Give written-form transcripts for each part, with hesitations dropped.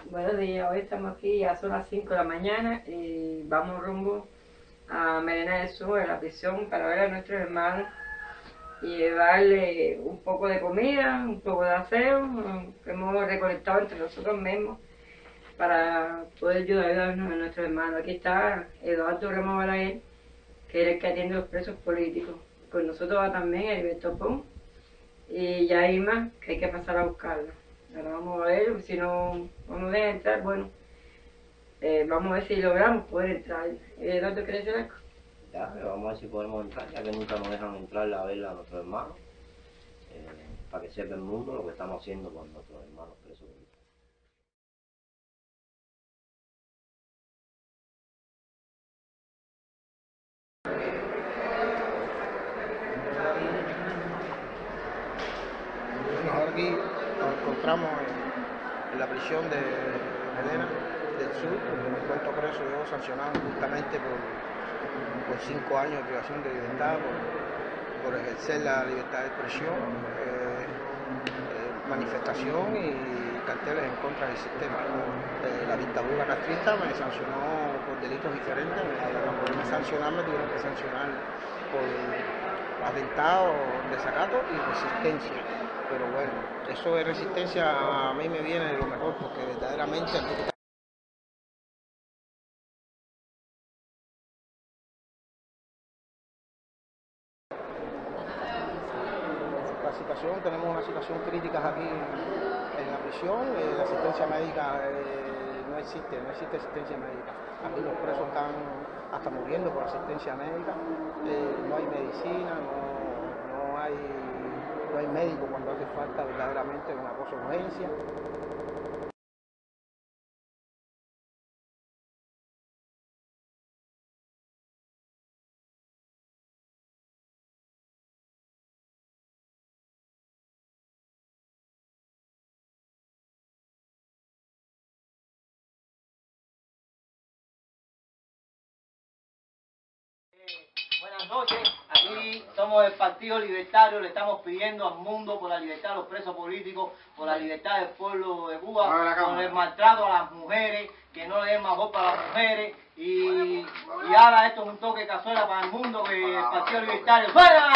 Buenos días, hoy estamos aquí, ya son las 5 de la mañana y vamos rumbo a Medina del Sur, a la prisión, para ver a nuestros hermanos y llevarle un poco de comida, un poco de aseo, que hemos recolectado entre nosotros mismos para poder ayudar a nuestros hermanos. Aquí está Eduardo Ramos Balaguer, que es el que atiende a los presos políticos. Con nosotros va también Heriberto Pons y Yaima, que hay que pasar a buscarlo. Ahora vamos a ver, si no vamos a entrar, bueno, vamos a ver si logramos poder entrar. ¿Dónde querés decir algo? Ya, pero vamos a ver si podemos entrar, ya que nunca nos dejan entrar a ver a nuestros hermanos, para que sepa el mundo lo que estamos haciendo con nuestros hermanos presos políticos. Nosotros aquí nos encontramos en la prisión de Medina del Sur, donde me encuentro preso yo, sancionado justamente por 5 años de privación de libertad, por ejercer la libertad de expresión, manifestación y carteles en contra del sistema. La dictadura castrista me sancionó por delitos diferentes, para poderme sancionar me tuvieron que sancionar por atentado, desacato y resistencia. Pero bueno, eso de resistencia a mí me viene de lo mejor, porque verdaderamente la situación, tenemos una situación crítica aquí en la prisión, la asistencia médica no existe asistencia médica. Aquí los presos están hasta muriendo por asistencia médica, no hay medicina, no hay médico cuando hace falta verdaderamente una cosa urgencia. Buenas noches, aquí somos del Partido Libertario, le estamos pidiendo al mundo por la libertad de los presos políticos, por la libertad del pueblo de Cuba, por el maltrato a las mujeres, que no le den más voz para las mujeres, y ahora esto es un toque de cazuela para el mundo, que el Partido Libertario ¡fuera!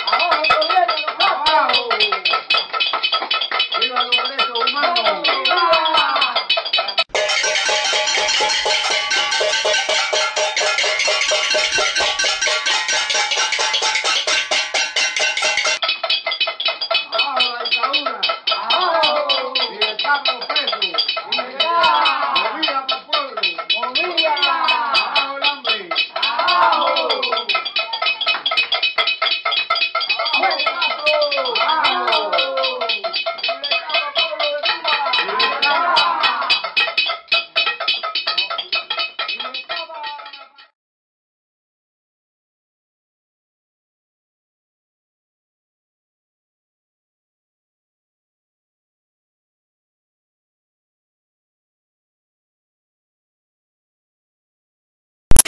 ¡Abajo el gobierno, ¡abajo! ¡Viva los derechos humanos!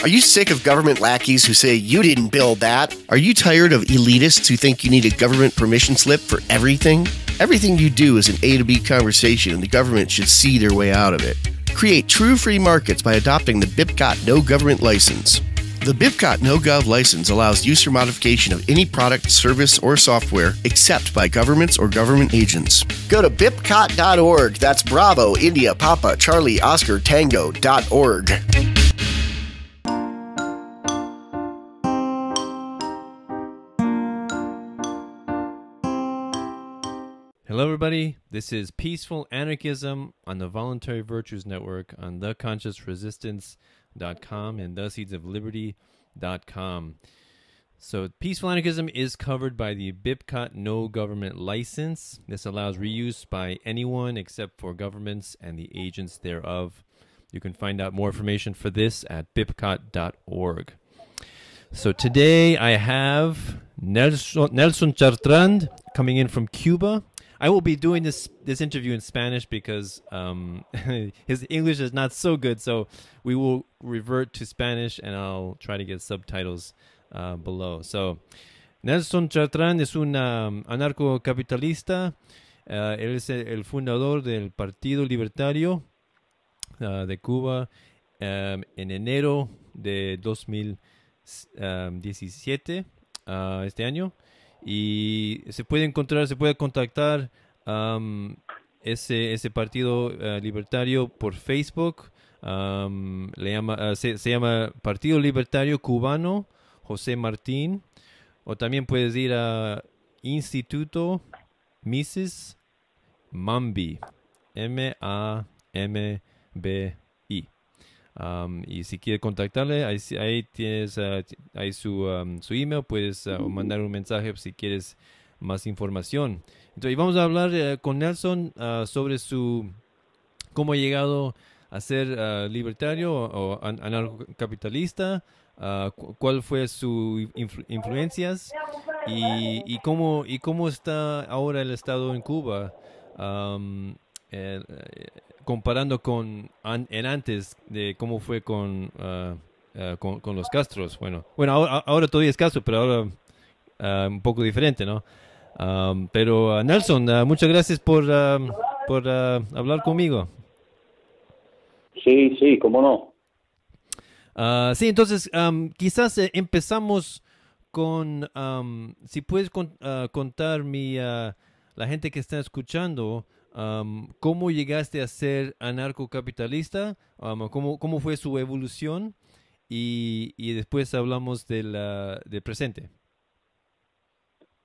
Are you sick of government lackeys who say you didn't build that? Are you tired of elitists who think you need a government permission slip for everything? Everything you do is an A to B conversation and the government should see their way out of it. Create true free markets by adopting the BIPCOT No Government License. The BIPCOT No Gov license allows use or modification of any product, service, or software except by governments or government agents. Go to bipcot.org. That's Bravo, India, Papa, Charlie, Oscar, Tango.org. Hello, everybody. This is Peaceful Anarchism on the Voluntary Virtues Network on theconsciousresistance.com and theseedsofliberty.com. So, Peaceful Anarchism is covered by the BIPCOT No Government License. This allows reuse by anyone except for governments and the agents thereof. You can find out more information for this at bipcot.org. So today I have Nelson Chartrand coming in from Cuba. I will be doing this interview in Spanish because his English is not so good, so we will revert to Spanish and I'll try to get subtitles below. So, Nelson Chartrand es un anarcocapitalista Él es el fundador del Partido Libertario de Cuba en enero de 2017, este año. Y se puede contactar ese partido libertario por Facebook. Se llama Partido Libertario Cubano José Martín, o también puedes ir a Instituto Mises Mambi, Mambi. Y si quieres contactarle, ahí tienes ahí su email, puedes mandar un mensaje si quieres más información. Entonces, vamos a hablar con Nelson sobre cómo ha llegado a ser libertario o anarcocapitalista, cuál fue su influencias y cómo está ahora el estado en Cuba, comparando en antes de cómo fue con los Castros. Bueno, ahora todavía es Castro, pero ahora un poco diferente, ¿no? Pero Nelson, muchas gracias por hablar conmigo. Sí, cómo no. Sí, entonces quizás empezamos con, si puedes contar la gente que está escuchando, cómo llegaste a ser anarcocapitalista, cómo fue su evolución y después hablamos del presente.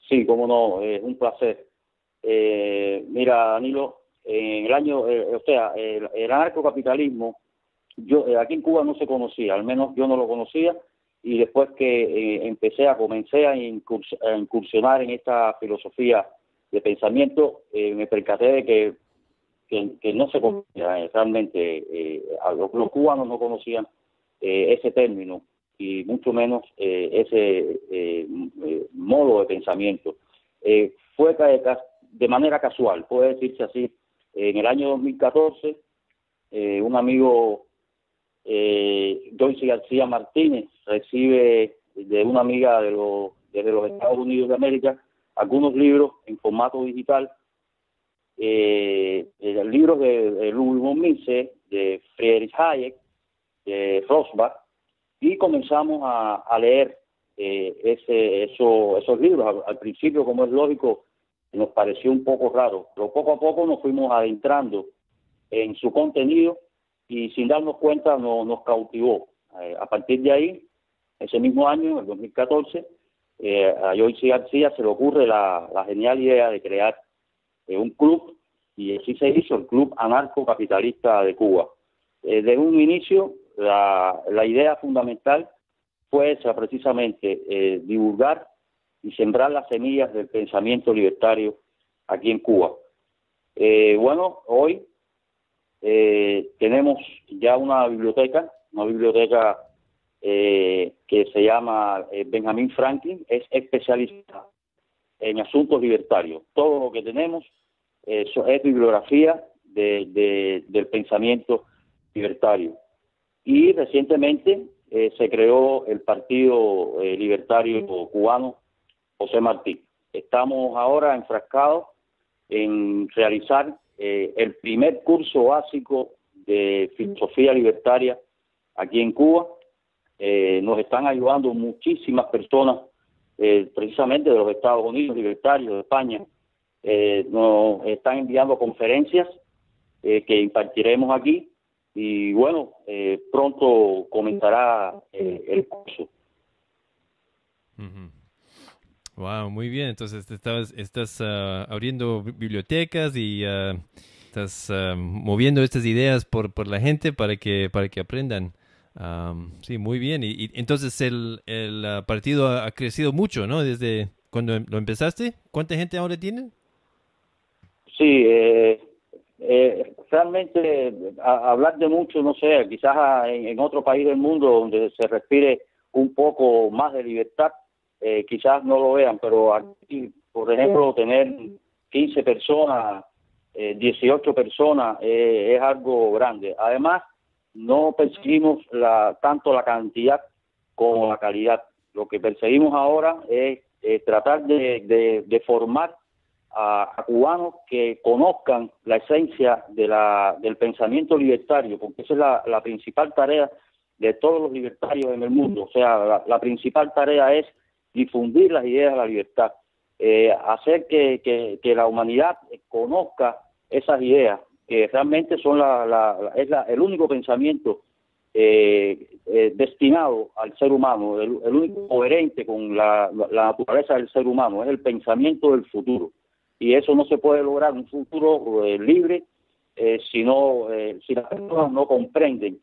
Sí, cómo no, es un placer. Mira, Danilo, en el año, el anarcocapitalismo, aquí en Cuba no se conocía, al menos yo no lo conocía, y después que comencé a incursionar en esta filosofía de pensamiento, me percaté de que no se conocía realmente, los cubanos no conocían ese término y mucho menos ese modo de pensamiento. Fue de manera casual, puede decirse así. En el año 2014, un amigo, Joyce García Martínez, recibe de una amiga desde los Estados Unidos de América algunos libros en formato digital, libros de Ludwig von Mises, de Friedrich Hayek, de Rosbach, y comenzamos a leer esos libros. Al principio, como es lógico, nos pareció un poco raro, pero poco a poco nos fuimos adentrando en su contenido y sin darnos cuenta nos cautivó. A partir de ahí, ese mismo año, el 2014, a Joyce García se le ocurre la genial idea de crear un club, y así se hizo, el Club Anarcocapitalista de Cuba. Desde un inicio, la idea fundamental fue esa, precisamente, divulgar y sembrar las semillas del pensamiento libertario aquí en Cuba. Hoy tenemos ya una biblioteca que se llama Benjamin Franklin, es especializada en asuntos libertarios. Todo lo que tenemos es bibliografía del pensamiento libertario. Y recientemente se creó el Partido Libertario Cubano José Martín. Estamos ahora enfrascados en realizar el primer curso básico de filosofía libertaria aquí en Cuba. Nos están ayudando muchísimas personas, precisamente de los Estados Unidos libertarios, de España. Nos están enviando conferencias que impartiremos aquí y pronto comenzará el curso. Wow, muy bien. Entonces estás abriendo bibliotecas y estás moviendo estas ideas por la gente para que aprendan. Sí, muy bien. Y entonces el partido ha crecido mucho, ¿no? Desde cuando lo empezaste. ¿Cuánta gente ahora tiene? Sí, realmente hablar de mucho, no sé, quizás en otro país del mundo donde se respire un poco más de libertad, quizás no lo vean, pero aquí, por ejemplo, tener 15 personas, 18 personas es algo grande. Además, no perseguimos tanto la cantidad como la calidad. Lo que perseguimos ahora es tratar de formar a cubanos que conozcan la esencia del pensamiento libertario, porque esa es la principal tarea de todos los libertarios en el mundo. O sea, la principal tarea es difundir las ideas de la libertad, hacer que la humanidad conozca esas ideas, que realmente son el único pensamiento destinado al ser humano, el único coherente con la naturaleza del ser humano, es el pensamiento del futuro. Y eso no se puede lograr un futuro libre si las personas no comprenden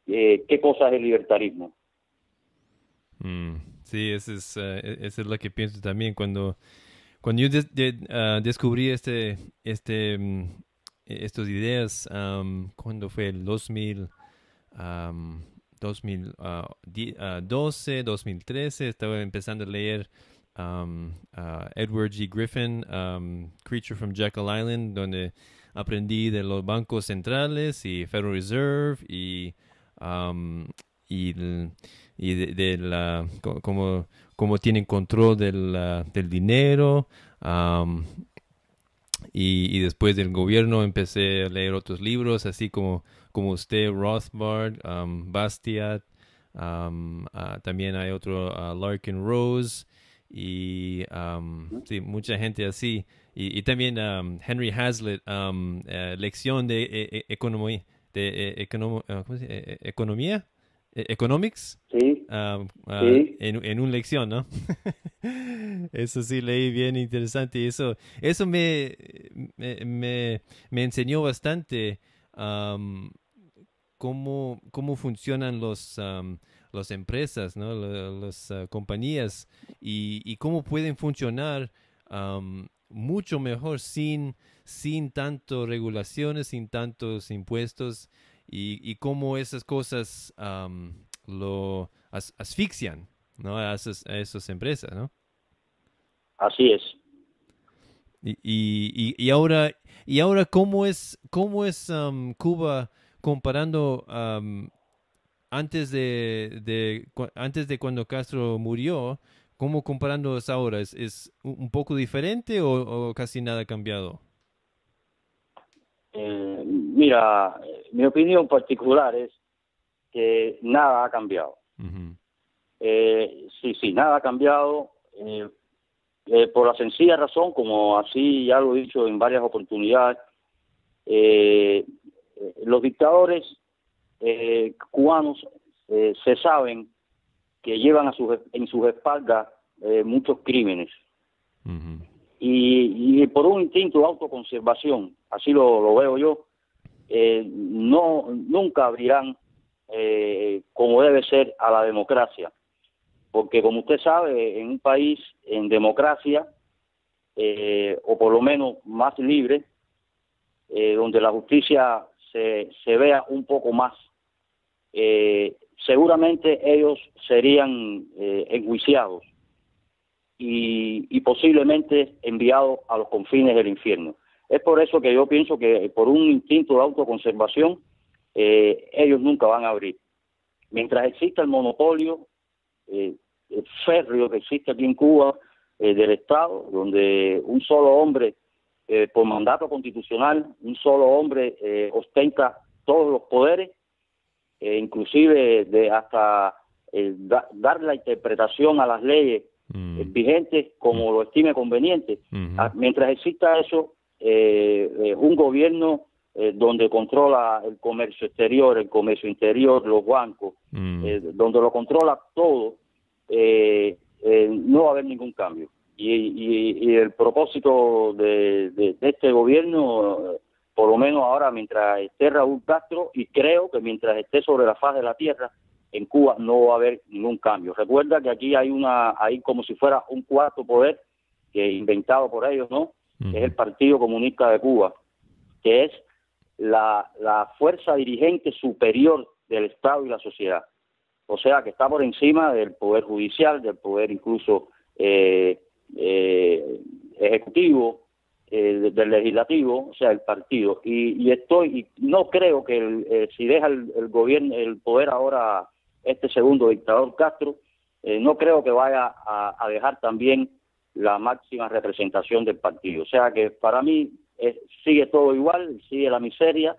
qué cosa es el libertarismo. Sí, eso es lo que pienso también. Cuando yo descubrí estas ideas, cuando fue el 2012, 2013, estaba empezando a leer Edward G. Griffin, Creature from Jekyll Island, donde aprendí de los bancos centrales y Federal Reserve y cómo tienen control del dinero, y después del gobierno empecé a leer otros libros, así como usted, Rothbard, Bastiat, también hay otro, Larkin Rose, y sí, mucha gente así. Y también Henry Hazlitt, lección de economía, ¿cómo se dice? Economía, economics, Sí, sí. en una lección, ¿no? Eso sí leí, bien interesante, y eso me enseñó bastante cómo funcionan las empresas, ¿no? Las compañías, y cómo pueden funcionar mucho mejor sin tanto regulaciones, sin tantos impuestos, y cómo esas cosas lo asfixian, ¿no? A esas empresas, ¿no? Así es. Y ahora ¿cómo es Cuba comparando antes de cuando Castro murió? ¿Cómo comparando ahora? ¿Es un poco diferente o casi nada ha cambiado? Mira, mi opinión particular es que nada ha cambiado. Uh-huh. Sí, nada ha cambiado. Por la sencilla razón, como así ya lo he dicho en varias oportunidades, los dictadores cubanos se saben que llevan en sus espaldas muchos crímenes. Uh-huh. Y por un instinto de autoconservación, así lo veo yo, nunca abrirán como debe ser a la democracia. Porque como usted sabe, en un país en democracia, o por lo menos más libre, donde la justicia se vea un poco más, seguramente ellos serían enjuiciados y posiblemente enviados a los confines del infierno. Es por eso que yo pienso que por un instinto de autoconservación, ellos nunca van a abrir. Mientras exista el monopolio férreo que existe aquí en Cuba del Estado, donde un solo hombre, por mandato constitucional, un solo hombre ostenta todos los poderes, inclusive de hasta dar la interpretación a las leyes vigentes como lo estime conveniente. Mientras exista eso, un gobierno donde controla el comercio exterior, el comercio interior, los bancos, donde lo controla todo, no va a haber ningún cambio. Y el propósito de este gobierno, por lo menos ahora, mientras esté Raúl Castro, y creo que mientras esté sobre la faz de la tierra, en Cuba no va a haber ningún cambio. Recuerda que aquí hay como si fuera un cuarto poder, que inventado por ellos, ¿no? Que es el Partido Comunista de Cuba, que es la fuerza dirigente superior del Estado y la sociedad. O sea, que está por encima del poder judicial, del poder incluso ejecutivo, del legislativo, o sea, el partido. Y no creo que si deja el gobierno, el poder ahora este segundo dictador Castro, no creo que vaya a dejar también la máxima representación del partido. O sea que para mí sigue todo igual, sigue la miseria,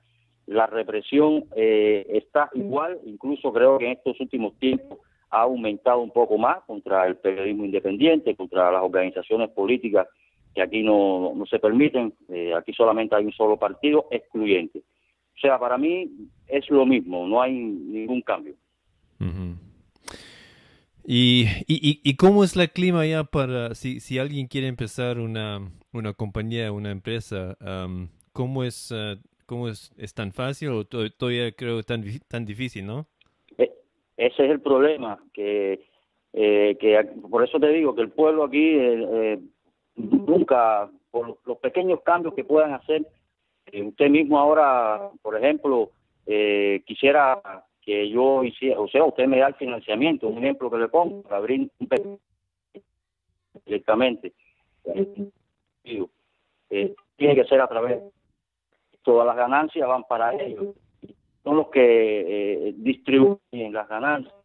la represión está igual, incluso creo que en estos últimos tiempos ha aumentado un poco más contra el periodismo independiente, contra las organizaciones políticas que aquí no se permiten, aquí solamente hay un solo partido excluyente. O sea, para mí es lo mismo, no hay ningún cambio. Uh-huh. ¿Y cómo es el clima ya para, si alguien quiere empezar una compañía, una empresa, ¿cómo es tan fácil o todavía creo tan difícil, no? Ese es el problema, que por eso te digo que el pueblo aquí nunca, por los pequeños cambios que puedan hacer, usted mismo ahora, por ejemplo, quisiera que yo hiciera, o sea, usted me da el financiamiento, un ejemplo que le pongo, para abrir un pequeño directamente. Tiene que ser a través, todas las ganancias van para ellos, son los que distribuyen las ganancias.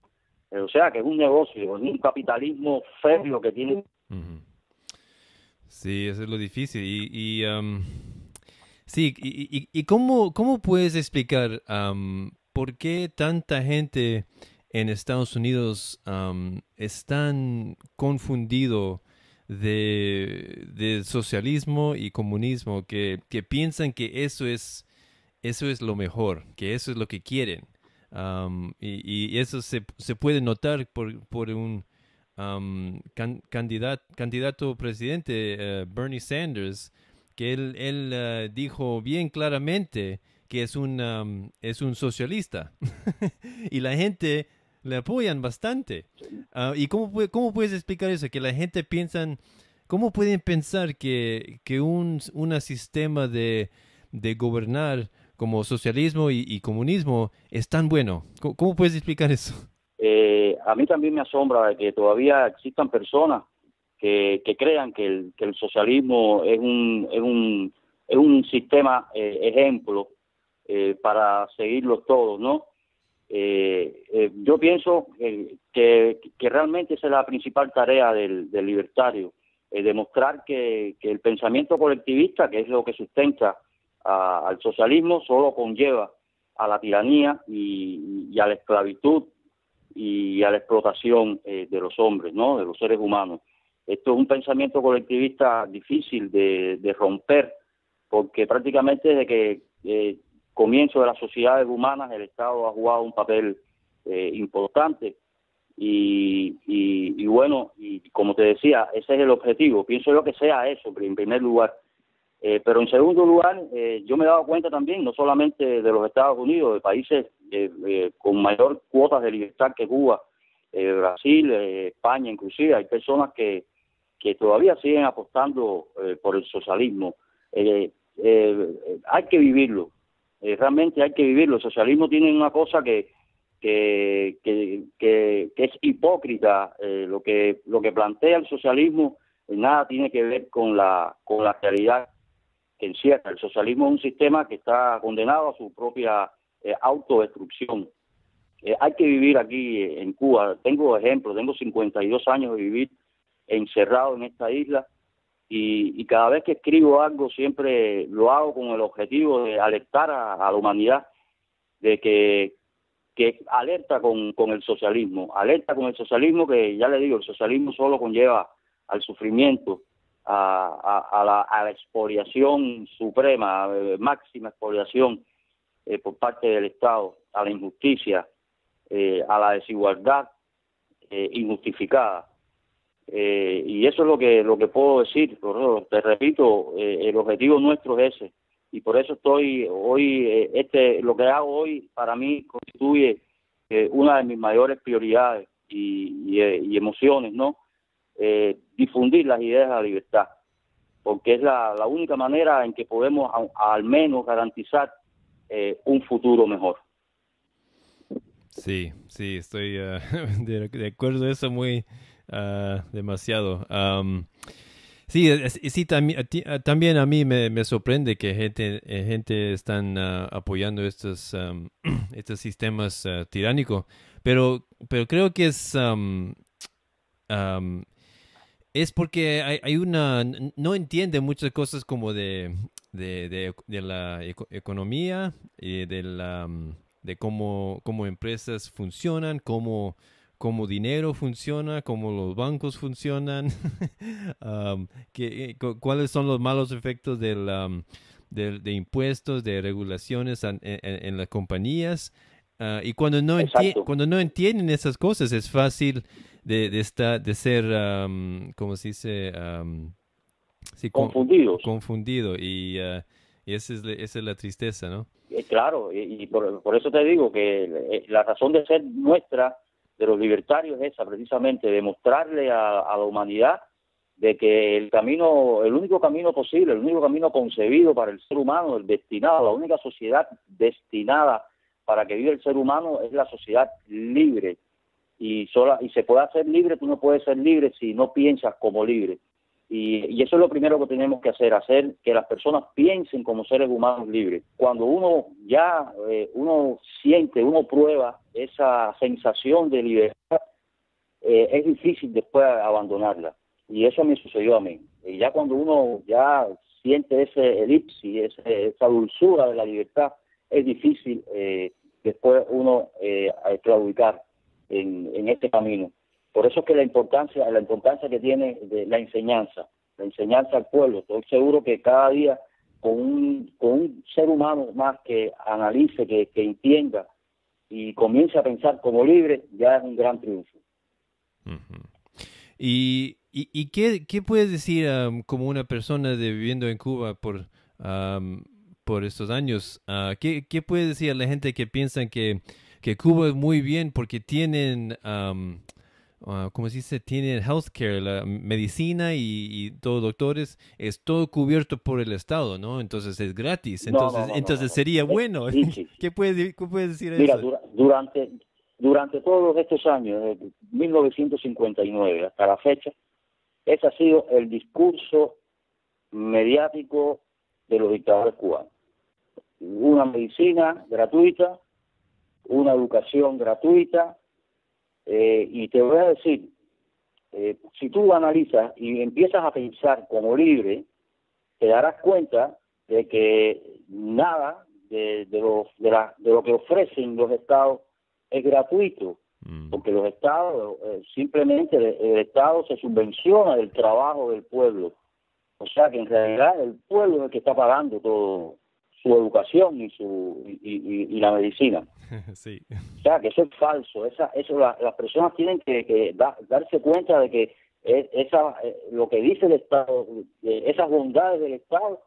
O sea, que es un negocio, es un capitalismo férreo que tiene. Uh-huh. Sí, eso es lo difícil. Sí, y ¿cómo puedes explicar por qué tanta gente en Estados Unidos es tan confundido de socialismo y comunismo que piensan que eso es lo mejor, que eso es lo que quieren? Y eso se puede notar por un candidato presidente, Bernie Sanders, que él dijo bien claramente que es un socialista y la gente le apoyan bastante. ¿Y cómo puedes explicar eso? Que la gente ¿cómo pueden pensar que un sistema de gobernar como socialismo y comunismo es tan bueno? ¿Cómo puedes explicar eso? A mí también me asombra que todavía existan personas que crean que el socialismo es un sistema ejemplo para seguirlos todos, ¿no? Yo pienso que realmente esa es la principal tarea del libertario, demostrar que el pensamiento colectivista, que es lo que sustenta al socialismo, solo conlleva a la tiranía y a la esclavitud y a la explotación de los hombres, ¿no? De los seres humanos. Esto es un pensamiento colectivista difícil de romper, porque prácticamente desde que comienzo de las sociedades humanas el Estado ha jugado un papel importante y bueno, y como te decía, ese es el objetivo. Pienso yo que sea eso en primer lugar. Pero en segundo lugar, yo me he dado cuenta también, no solamente de los Estados Unidos, de países con mayor cuotas de libertad que Cuba, Brasil, España inclusive, hay personas que todavía siguen apostando por el socialismo. Hay que vivirlo, realmente hay que vivirlo. El socialismo tiene una cosa que es hipócrita. Lo que plantea el socialismo nada tiene que ver con la realidad que encierra. El socialismo es un sistema que está condenado a su propia autodestrucción. Hay que vivir aquí en Cuba. Tengo ejemplos, tengo 52 años de vivir encerrado en esta isla y cada vez que escribo algo siempre lo hago con el objetivo de alertar a la humanidad de que alerta con el socialismo, que ya le digo, el socialismo solo conlleva al sufrimiento, a la expoliación suprema, máxima expoliación por parte del Estado, a la injusticia, a la desigualdad injustificada. Y eso es lo que puedo decir. Te repito, el objetivo nuestro es ese, y por eso estoy hoy, lo que hago hoy para mí constituye una de mis mayores prioridades y emociones, ¿no? Difundir las ideas de la libertad, porque es la única manera en que podemos al menos garantizar un futuro mejor. Sí, estoy de acuerdo, eso muy demasiado. Sí, también a mí me sorprende que gente están apoyando estos sistemas tiránicos, pero creo que Es porque hay una, no entiende muchas cosas como de la economía y de cómo empresas funcionan, cómo dinero funciona, cómo los bancos funcionan, cuáles son los malos efectos de impuestos, de regulaciones en las compañías. Y cuando no entienden esas cosas es fácil de ser, ¿cómo se dice? Sí, confundido. Y esa es la tristeza, ¿no? Claro, y por eso te digo que la razón de ser nuestra, de los libertarios, es esa, precisamente, demostrarle a la humanidad de que el único camino posible, el único camino concebido para el ser humano, el destinado, la única sociedad destinada para que viva el ser humano es la sociedad libre. Y se puede hacer libre, tú no puedes ser libre si no piensas como libre. Y eso es lo primero que tenemos que hacer que las personas piensen como seres humanos libres. Cuando uno siente, uno prueba esa sensación de libertad, es difícil después abandonarla. Y eso me sucedió a mí. Y ya cuando uno ya siente ese elipsis, esa dulzura de la libertad, es difícil después uno claudicar en este camino. Por eso es que la importancia que tiene de la enseñanza al pueblo. Estoy seguro que cada día con un ser humano más que analice, que entienda y comience a pensar como libre, ya es un gran triunfo. Uh-huh. ¿Y qué puedes decir como una persona viviendo en Cuba por estos años? ¿Qué puedes decir a la gente que piensan que Cuba es muy bien porque tienen... ¿cómo se dice? Tienen healthcare, la medicina y todos doctores, es todo cubierto por el Estado, ¿no? Entonces es gratis, entonces sería bueno. Sí. ¿Qué puedes decir a Mira, eso? durante todos estos años, desde 1959 hasta la fecha, ese ha sido el discurso mediático de los dictadores cubanos. Una medicina gratuita, una educación gratuita, y te voy a decir, si tú analizas y empiezas a pensar como libre, te darás cuenta de que nada de lo que ofrecen los estados es gratuito, porque los estados, simplemente el Estado se subvenciona del trabajo del pueblo. O sea que en realidad el pueblo es el que está pagando todo, su educación y la medicina. Sí. O sea que eso es falso. Las personas tienen que darse cuenta de que lo que dice el Estado, esas bondades del Estado,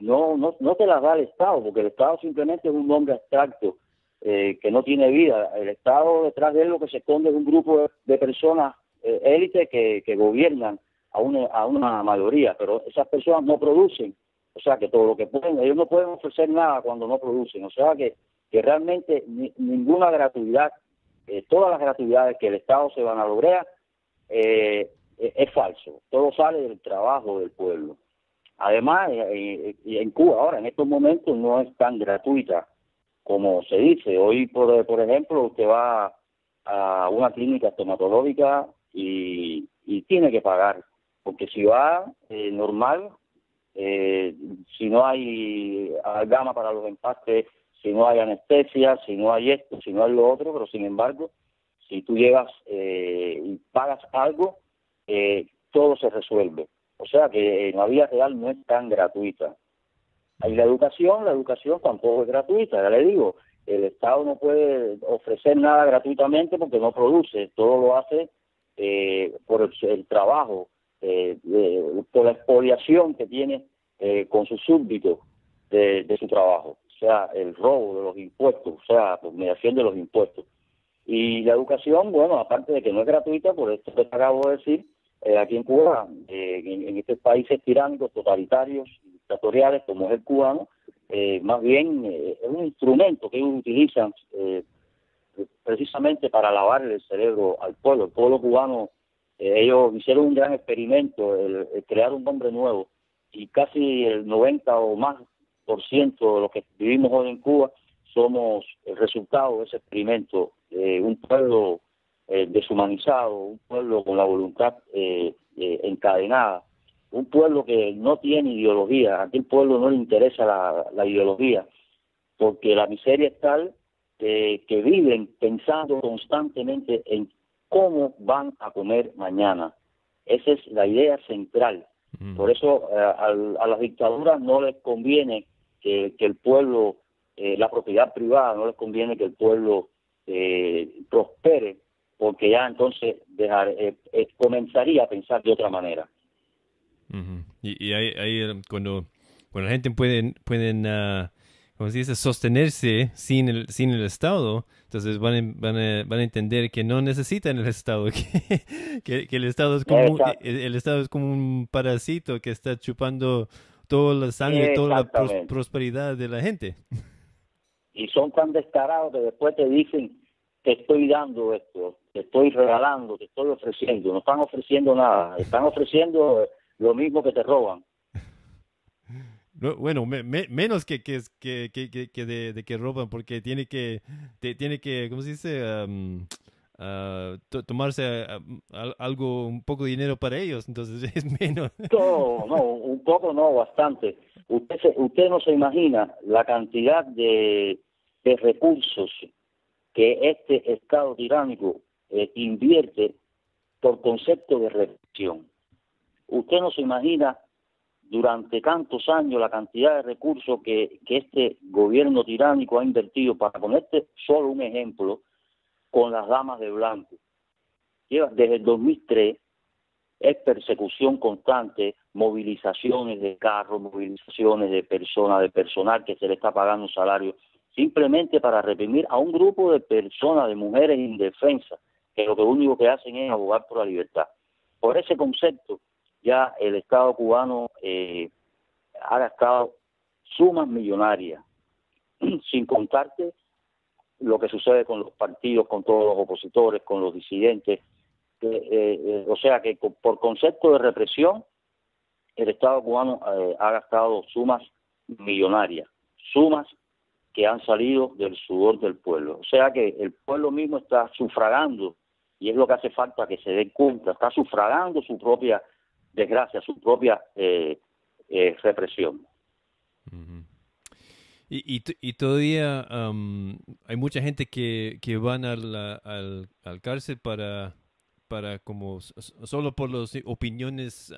no te las da el Estado, porque el Estado simplemente es un nombre abstracto que no tiene vida. El Estado, detrás de él, lo que se esconde es un grupo de personas élites que gobiernan a una mayoría, pero esas personas no producen. O sea que todo lo que pueden, ellos no pueden ofrecer nada cuando no producen. O sea que realmente ninguna gratuidad, todas las gratuidades que el Estado se vanagloria, es falso. Todo sale del trabajo del pueblo. Además, en Cuba ahora, en estos momentos, no es tan gratuita como se dice. Hoy, por ejemplo, usted va a una clínica estomatológica y tiene que pagar, porque si va normal, si no hay amalgama para los empastes, si no hay anestesia, si no hay esto, si no hay lo otro, pero sin embargo, si tú llegas y pagas algo, todo se resuelve. O sea que la vida real no es tan gratuita. Y la educación tampoco es gratuita, ya le digo, el Estado no puede ofrecer nada gratuitamente porque no produce, todo lo hace por el trabajo, por la expoliación que tiene con sus súbditos de su trabajo, o sea, el robo de los impuestos, o sea, por mediación de los impuestos. Y la educación, bueno, aparte de que no es gratuita, por esto que te acabo de decir, aquí en Cuba, en estos países tiránicos, totalitarios, dictatoriales, como es el cubano, más bien es un instrumento que ellos utilizan precisamente para lavarle el cerebro al pueblo. El pueblo cubano, ellos hicieron un gran experimento, el crear un nombre nuevo, y casi el 90 o más por ciento de los que vivimos hoy en Cuba somos el resultado de ese experimento. Un pueblo deshumanizado, un pueblo con la voluntad encadenada, un pueblo que no tiene ideología. A aquel pueblo no le interesa la ideología, porque la miseria es tal que viven pensando constantemente en cómo van a comer mañana. Esa es la idea central. Por eso a las dictaduras no les conviene que el pueblo, la propiedad privada, no les conviene que el pueblo prospere, porque ya entonces comenzaría a pensar de otra manera. Y ahí cuando la gente pueden como se dice, sostenerse sin el Estado, entonces van a entender que no necesitan el Estado, que el Estado es como un parásito que está chupando toda la sangre, toda la prosperidad de la gente. Y son tan descarados que después te dicen, te estoy dando esto, te estoy regalando, te estoy ofreciendo. No están ofreciendo nada, están ofreciendo lo mismo que te roban. No, bueno, menos que roban, porque tiene que ¿cómo se dice? Tomarse algo, un poco de dinero para ellos, entonces es menos. No, un poco no, bastante. Usted no se imagina la cantidad de recursos que este Estado tiránico invierte por concepto de represión. Usted no se imagina durante tantos años la cantidad de recursos que este gobierno tiránico ha invertido. Para ponerte solo un ejemplo, con las damas de blanco. Desde el 2003 es persecución constante, movilizaciones de carros, movilizaciones de personas, de personal que se le está pagando un salario, simplemente para reprimir a un grupo de personas, de mujeres indefensas, que lo único que hacen es abogar por la libertad. Por ese concepto, ya el Estado cubano ha gastado sumas millonarias, sin contarte lo que sucede con los partidos, con todos los opositores, con los disidentes. O sea que por concepto de represión, el Estado cubano ha gastado sumas millonarias, sumas que han salido del sudor del pueblo. O sea que el pueblo mismo está sufragando, y es lo que hace falta que se dé cuenta, está sufragando su propia desgracia, su propia represión. Y todavía hay mucha gente que van al cárcel para como solo por las opiniones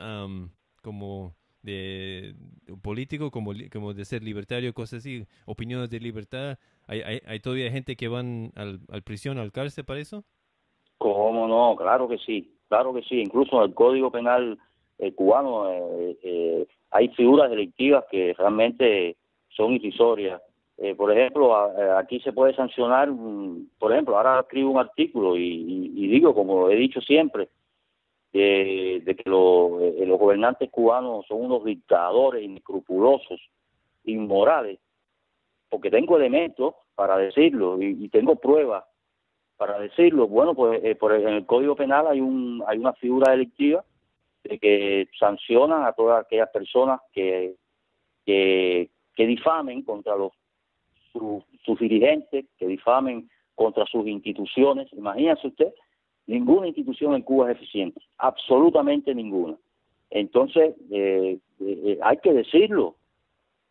como de político, como de ser libertario, cosas así, opiniones de libertad. ¿Hay todavía gente que van al prisión, al cárcel para eso? ¿Cómo no? Claro que sí, incluso en el Código Penal cubano hay figuras delictivas que realmente son irrisorias. Por ejemplo, aquí se puede sancionar, por ejemplo, ahora escribo un artículo y digo, como he dicho siempre, de que los gobernantes cubanos son unos dictadores inescrupulosos, inmorales, porque tengo elementos para decirlo y tengo pruebas para decirlo. Bueno, pues en el Código Penal hay una figura delictiva de que sancionan a todas aquellas personas que difamen contra sus dirigentes, que difamen contra sus instituciones. Imagínese usted, ninguna institución en Cuba es eficiente, absolutamente ninguna. Entonces, hay que decirlo,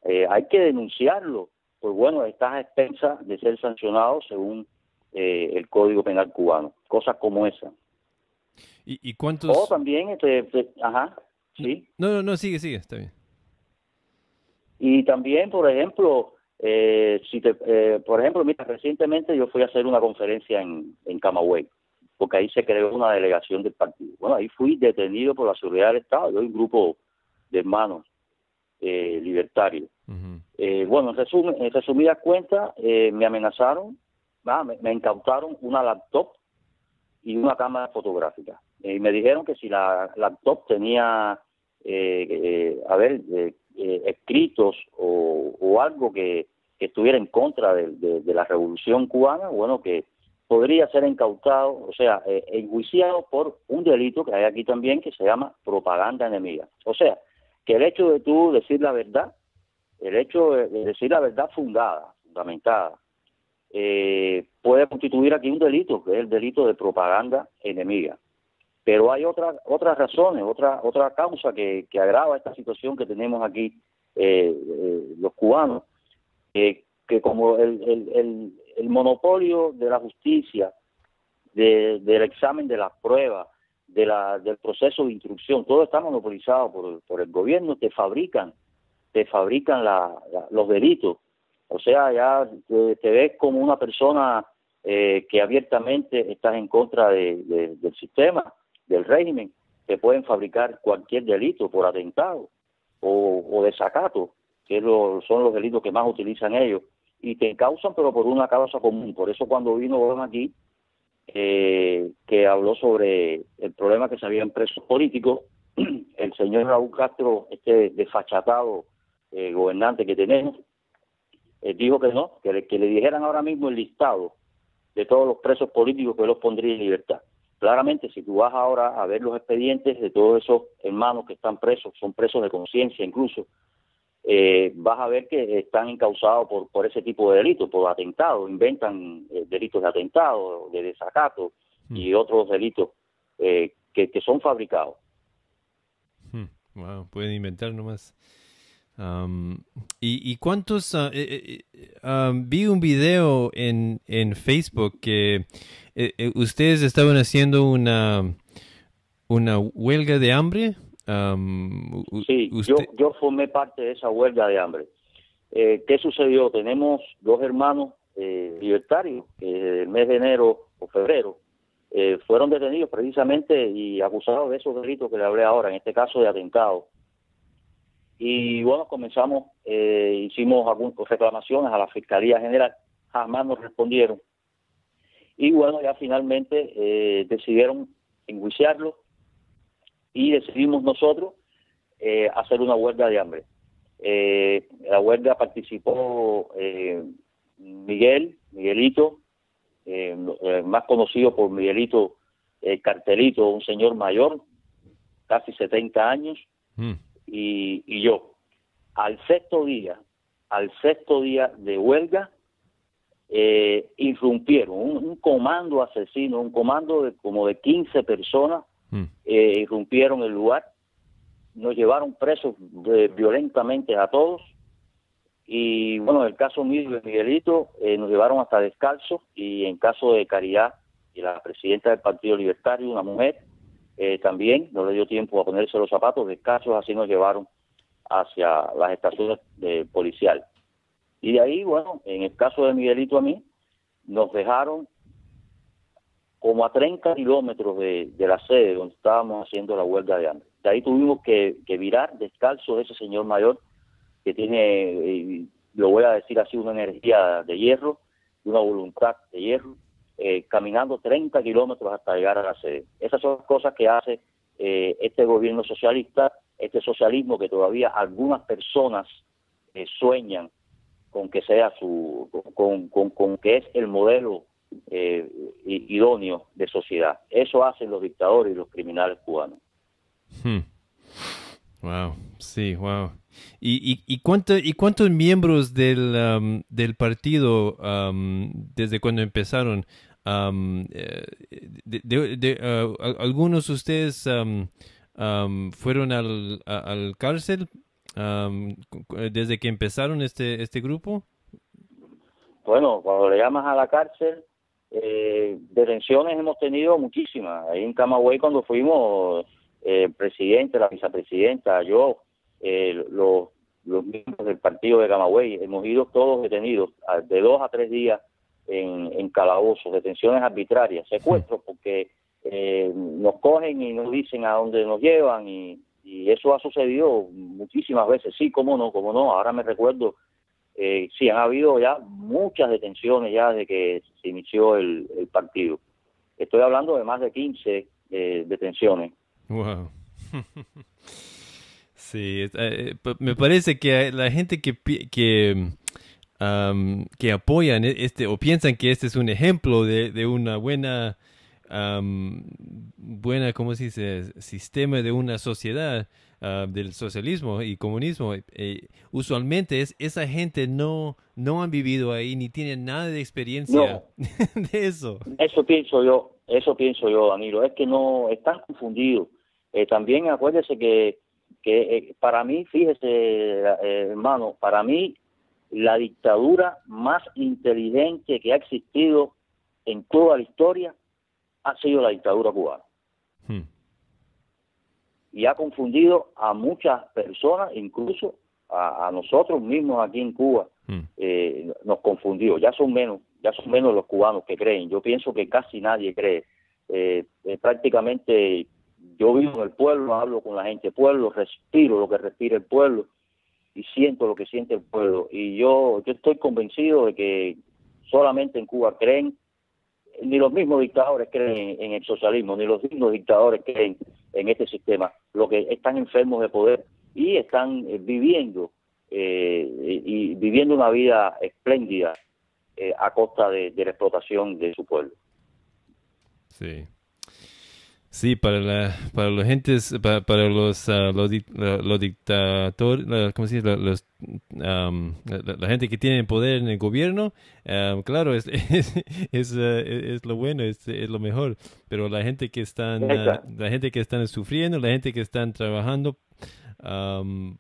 hay que denunciarlo. Pues bueno, estás a expensas de ser sancionado según el Código Penal cubano, cosas como esa. ¿Y cuántos? O también, ajá, sí. No, sigue, está bien. Y también, por ejemplo, mira, recientemente yo fui a hacer una conferencia en Camagüey, porque ahí se creó una delegación del partido. Bueno, ahí fui detenido por la seguridad del Estado, yo y un grupo de hermanos libertarios. Bueno, en resumidas cuentas, me amenazaron, me incautaron una laptop y una cámara fotográfica. Y me dijeron que si la laptop tenía, escritos o algo que estuviera en contra de la revolución cubana, bueno, que podría ser incautado, o sea, enjuiciado por un delito que hay aquí también que se llama propaganda enemiga. O sea, que el hecho de tú decir la verdad, el hecho de decir la verdad fundamentada, puede constituir aquí un delito, que es el delito de propaganda enemiga. Pero hay otras razones, otra causa que agrava esta situación que tenemos aquí los cubanos, que como el monopolio de la justicia, del examen de las pruebas, del proceso de instrucción, todo está monopolizado por el gobierno. Te fabrican los delitos. O sea, ya te ves como una persona que abiertamente estás en contra del sistema, del régimen. Te pueden fabricar cualquier delito por atentado o desacato, que son los delitos que más utilizan ellos, y te encausan, pero por una causa común. Por eso cuando vino Obama aquí, que habló sobre el problema que se habían presos políticos, el señor Raúl Castro, este desfachatado gobernante que tenemos, dijo que no, que le dijeran ahora mismo el listado de todos los presos políticos, que los pondría en libertad. Claramente, si tú vas ahora a ver los expedientes de todos esos hermanos que están presos, son presos de conciencia incluso, vas a ver que están encausados por ese tipo de delitos, por atentados, inventan delitos de atentado, de desacato y otros delitos que son fabricados. Wow, pueden inventar nomás. ¿Y cuántos? Vi un video en Facebook que ustedes estaban haciendo una huelga de hambre. Sí, yo formé parte de esa huelga de hambre. ¿Qué sucedió? Tenemos dos hermanos libertarios que el mes de enero o febrero fueron detenidos precisamente y acusados de esos delitos que le hablé ahora, en este caso de atentado. Y bueno, comenzamos, hicimos algunas reclamaciones a la Fiscalía General, jamás nos respondieron. Y bueno, ya finalmente decidieron enjuiciarlo y decidimos nosotros hacer una huelga de hambre. La huelga participó Miguelito, más conocido por Miguelito Cartelito, un señor mayor, casi 70 años, y yo. Al sexto día de huelga, irrumpieron un comando asesino, un comando como de 15 personas, irrumpieron el lugar, nos llevaron presos violentamente a todos, y bueno, en el caso mío de Miguelito, nos llevaron hasta descalzos, y en caso de Caridad, y la presidenta del Partido Libertario, una mujer, también no le dio tiempo a ponerse los zapatos, descalzos, así nos llevaron hacia las estaciones policiales. Y de ahí, bueno, en el caso de Miguelito a mí, nos dejaron como a 30 kilómetros de la sede donde estábamos haciendo la huelga de hambre. De ahí tuvimos que virar descalzo de ese señor mayor que tiene, lo voy a decir así, una energía de hierro, una voluntad de hierro, caminando 30 kilómetros hasta llegar a la sede. Esas son las cosas que hace este gobierno socialista, este socialismo que todavía algunas personas sueñan con que sea con que es el modelo idóneo de sociedad. Eso hacen los dictadores y los criminales cubanos. Wow, sí, wow. ¿Y cuántos miembros del partido desde cuando empezaron? ¿Algunos de ustedes fueron al cárcel desde que empezaron este grupo? Bueno, cuando le llamas a la cárcel, detenciones hemos tenido muchísimas. Ahí en Camagüey cuando fuimos, el presidente, la vicepresidenta, yo, los miembros del partido de Camagüey, hemos ido todos detenidos de 2 a 3 días en calabozos, detenciones arbitrarias, secuestros, porque nos cogen y nos dicen a dónde nos llevan y eso ha sucedido muchísimas veces. Sí, cómo no, ahora me recuerdo, sí, han habido ya muchas detenciones ya desde que se inició el partido. Estoy hablando de más de 15 detenciones. Wow. Sí, me parece que la gente que apoyan o piensan que este es un ejemplo de una buena buena, ¿cómo se dice?, sistema de una sociedad, del socialismo y comunismo, usualmente esa gente no han vivido ahí ni tienen nada de experiencia de eso. Eso pienso yo, Danilo, es que no están confundidos. También acuérdese que para mí, fíjese, hermano, para mí la dictadura más inteligente que ha existido en toda la historia ha sido la dictadura cubana. Y ha confundido a muchas personas, incluso a nosotros mismos aquí en Cuba, nos confundió. Ya son menos los cubanos que creen. Yo pienso que casi nadie cree. Prácticamente yo vivo en el pueblo, hablo con la gente del pueblo, respiro lo que respira el pueblo y siento lo que siente el pueblo. Y yo estoy convencido de que solamente en Cuba creen. Ni los mismos dictadores creen en el socialismo, ni los mismos dictadores creen en este sistema. Lo que están enfermos de poder y están viviendo una vida espléndida a costa de la explotación de su pueblo. Sí, para los gentes, para los dictadores, ¿cómo se dice? La gente que tiene poder en el gobierno, claro, es lo bueno, es lo mejor. Pero la gente que están sufriendo, la gente que están trabajando, ¿cómo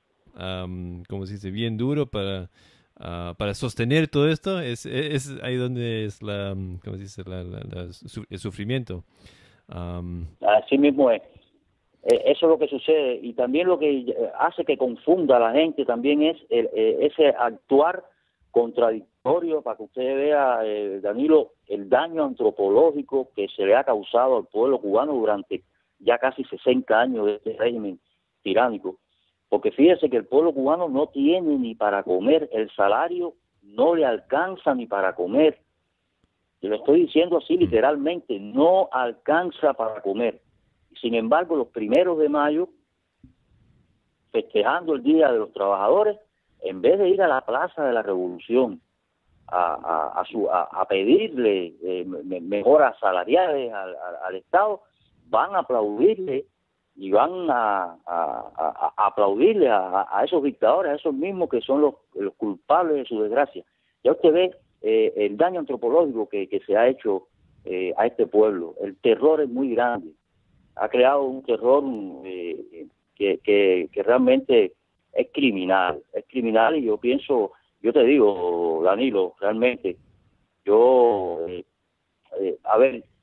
se dice? Bien duro para sostener todo esto, es ahí donde es ¿cómo se dice? El sufrimiento. Así mismo es. Eso es lo que sucede, y también lo que hace que confunda a la gente también es ese actuar contradictorio, para que usted vea, Danilo, el daño antropológico que se le ha causado al pueblo cubano durante ya casi 60 años de este régimen tiránico. Porque fíjese que el pueblo cubano no tiene ni para comer, el salario no le alcanza ni para comer. Yo lo estoy diciendo así literalmente, no alcanza para comer. Sin embargo, los 1 de mayo, festejando el Día de los Trabajadores, en vez de ir a la Plaza de la Revolución a pedirle mejoras salariales al Estado, van a aplaudirle y van a aplaudirle a esos dictadores, a esos mismos que son los culpables de su desgracia. Ya usted ve el daño antropológico que se ha hecho a este pueblo. El terror es muy grande. Ha creado un terror que realmente es criminal. Es criminal, y yo te digo, Danilo, realmente,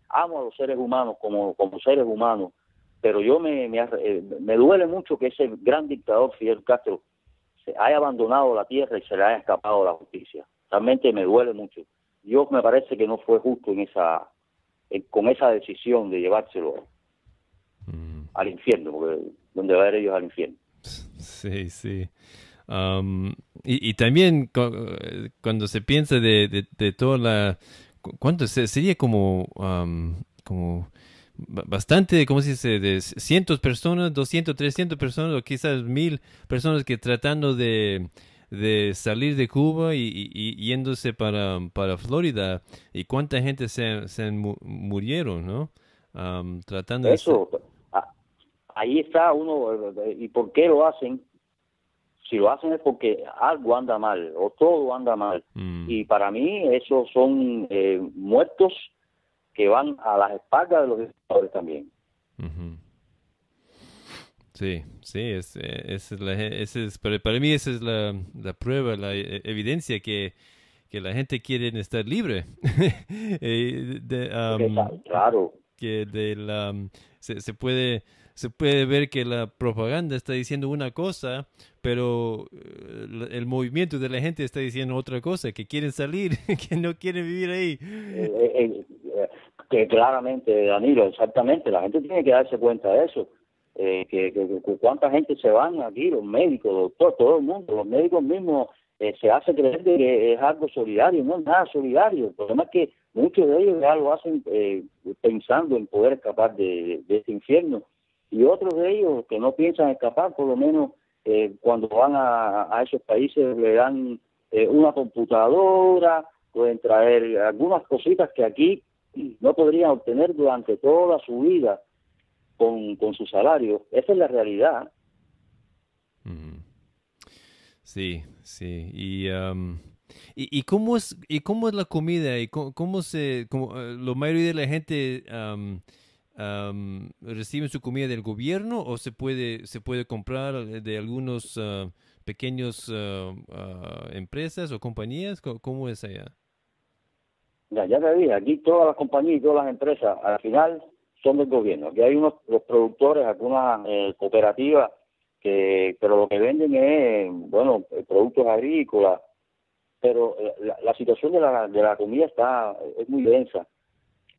amo a los seres humanos como seres humanos, pero yo me duele mucho que ese gran dictador Fidel Castro se haya abandonado la tierra y se le haya escapado la justicia. Realmente me duele mucho. Yo me parece que no fue justo con esa decisión de llevárselo al infierno, porque donde va a ir ellos al infierno. Sí. Y también cuando se piensa de toda ¿cuánto sería como bastante, ¿cómo se dice? De cientos personas, 200, 300 personas, o quizás 1000 personas que tratando de salir de Cuba y yéndose para Florida, y cuánta gente se murieron, ¿no? Tratando eso. Ahí está uno. ¿Y por qué lo hacen? Si lo hacen es porque algo anda mal, o todo anda mal. Y para mí esos son muertos que van a las espaldas de los dictadores también. Sí, para mí esa es la prueba, la evidencia que la gente quiere estar libre. Claro. Que se puede ver que la propaganda está diciendo una cosa, pero el movimiento de la gente está diciendo otra cosa, que quieren salir, que no quieren vivir ahí. Que claramente, Danilo, exactamente, la gente tiene que darse cuenta de eso. Que cuánta gente se van aquí, los médicos, doctor, todo el mundo, los médicos mismos se hace creer de que es algo solidario. No es nada solidario. El problema es que muchos de ellos ya lo hacen pensando en poder escapar de este infierno, y otros de ellos que no piensan escapar, por lo menos cuando van a esos países le dan una computadora, pueden traer algunas cositas que aquí no podrían obtener durante toda su vida con su salario. Esa es la realidad. Sí, sí. ¿Y cómo es la comida? ¿Y la mayoría de la gente recibe su comida del gobierno o se puede comprar de algunos pequeños empresas o compañías? ¿Cómo es allá? Ya te dije, aquí todas las compañías y todas las empresas al final son del gobierno. Aquí hay los productores, algunas cooperativas, pero lo que venden es, bueno, productos agrícolas, pero la situación de la comida es muy densa.